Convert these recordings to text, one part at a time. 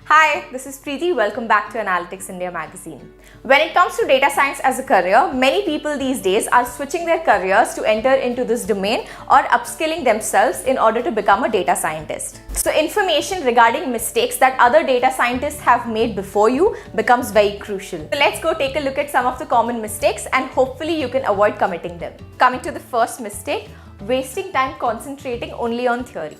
Hi, this is Preeti. Welcome back to Analytics India magazine. When it comes to data science as a career, many people these days are switching their careers to enter into this domain or upskilling themselves in order to become a data scientist. So information regarding mistakes that other data scientists have made before you becomes very crucial. So let's go take a look at some of the common mistakes and hopefully you can avoid committing them. Coming to the first mistake, wasting time concentrating only on theory.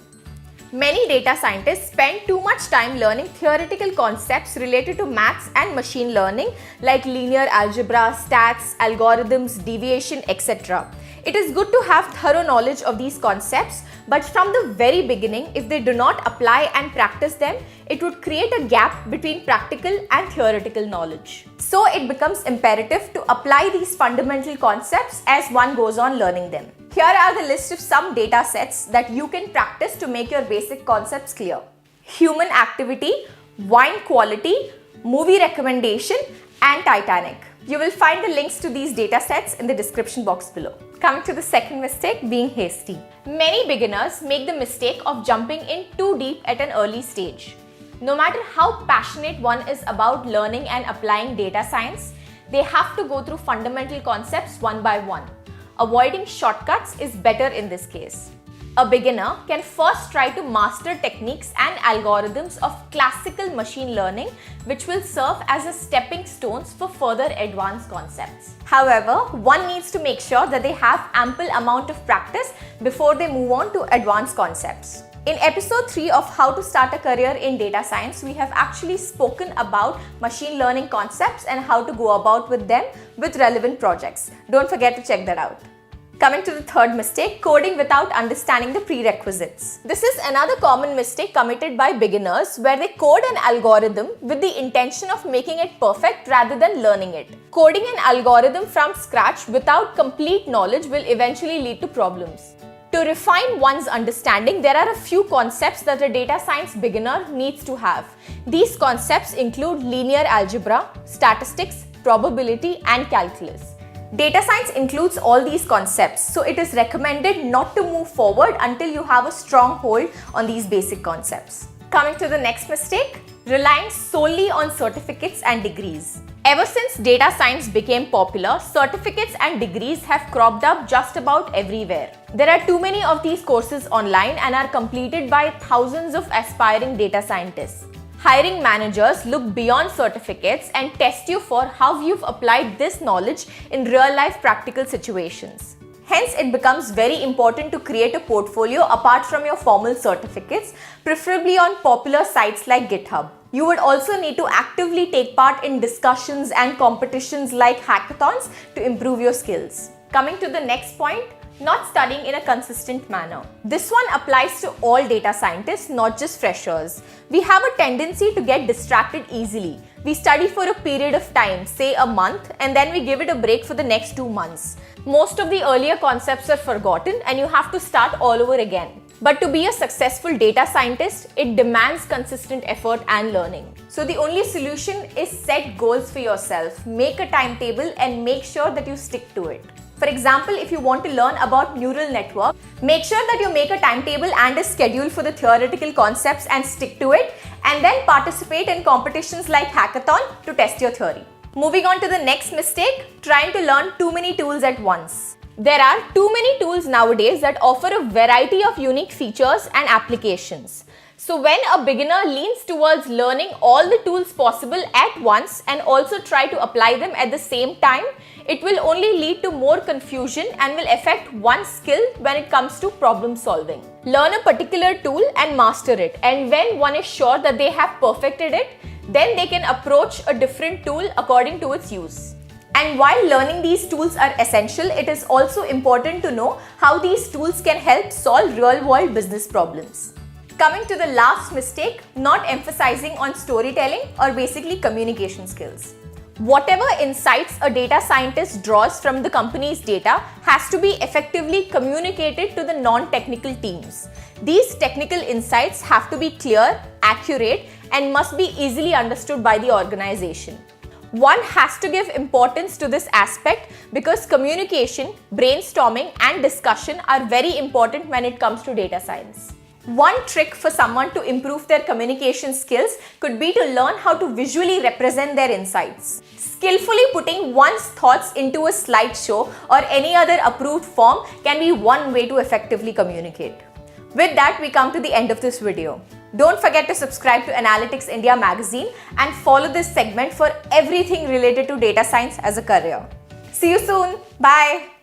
Many data scientists spend too much time learning theoretical concepts related to maths and machine learning like linear algebra, stats, algorithms, deviation, etc. It is good to have thorough knowledge of these concepts, but from the very beginning, if they do not apply and practice them, it would create a gap between practical and theoretical knowledge. So it becomes imperative to apply these fundamental concepts as one goes on learning them. Here are the list of some data sets that you can practice to make your basic concepts clear. Human activity, wine quality, movie recommendation, and Titanic. You will find the links to these data sets in the description box below. Coming to the second mistake, being hasty. Many beginners make the mistake of jumping in too deep at an early stage. No matter how passionate one is about learning and applying data science, they have to go through fundamental concepts one by one. Avoiding shortcuts is better in this case. A beginner can first try to master techniques and algorithms of classical machine learning, which will serve as a stepping stones for further advanced concepts. However, one needs to make sure that they have ample amount of practice before they move on to advanced concepts. In episode 3 of How to Start a Career in Data Science, we have actually spoken about machine learning concepts and how to go about with them with relevant projects. Don't forget to check that out. Coming to the third mistake, coding without understanding the prerequisites. This is another common mistake committed by beginners where they code an algorithm with the intention of making it perfect rather than learning it. Coding an algorithm from scratch without complete knowledge will eventually lead to problems. To refine one's understanding, there are a few concepts that a data science beginner needs to have. These concepts include linear algebra, statistics, probability, and calculus. Data science includes all these concepts, so it is recommended not to move forward until you have a strong hold on these basic concepts. Coming to the next mistake, relying solely on certificates and degrees. Ever since data science became popular, certificates and degrees have cropped up just about everywhere. There are too many of these courses online and are completed by thousands of aspiring data scientists. Hiring managers look beyond certificates and test you for how you've applied this knowledge in real-life practical situations. Hence, it becomes very important to create a portfolio apart from your formal certificates, preferably on popular sites like GitHub. You would also need to actively take part in discussions and competitions like hackathons to improve your skills. Coming to the next point, not studying in a consistent manner. This one applies to all data scientists, not just freshers. We have a tendency to get distracted easily. We study for a period of time, say a month, and then we give it a break for the next 2 months. Most of the earlier concepts are forgotten and you have to start all over again. But to be a successful data scientist, it demands consistent effort and learning. So the only solution is set goals for yourself, make a timetable and make sure that you stick to it. For example, if you want to learn about neural network, make sure that you make a timetable and a schedule for the theoretical concepts and stick to it, and then participate in competitions like hackathon to test your theory. Moving on to the next mistake, trying to learn too many tools at once. There are too many tools nowadays that offer a variety of unique features and applications. So when a beginner leans towards learning all the tools possible at once and also try to apply them at the same time, it will only lead to more confusion and will affect one's skill when it comes to problem solving. Learn a particular tool and master it, and when one is sure that they have perfected it, then they can approach a different tool according to its use. And while learning these tools are essential, it is also important to know how these tools can help solve real-world business problems. Coming to the last mistake, not emphasizing on storytelling or basically communication skills. Whatever insights a data scientist draws from the company's data has to be effectively communicated to the non-technical teams. These technical insights have to be clear, accurate, and must be easily understood by the organization. One has to give importance to this aspect because communication, brainstorming, and discussion are very important when it comes to data science. One trick for someone to improve their communication skills could be to learn how to visually represent their insights. Skillfully putting one's thoughts into a slideshow or any other approved form can be one way to effectively communicate. With that, we come to the end of this video. Don't forget to subscribe to Analytics India magazine and follow this segment for everything related to data science as a career. See you soon. Bye.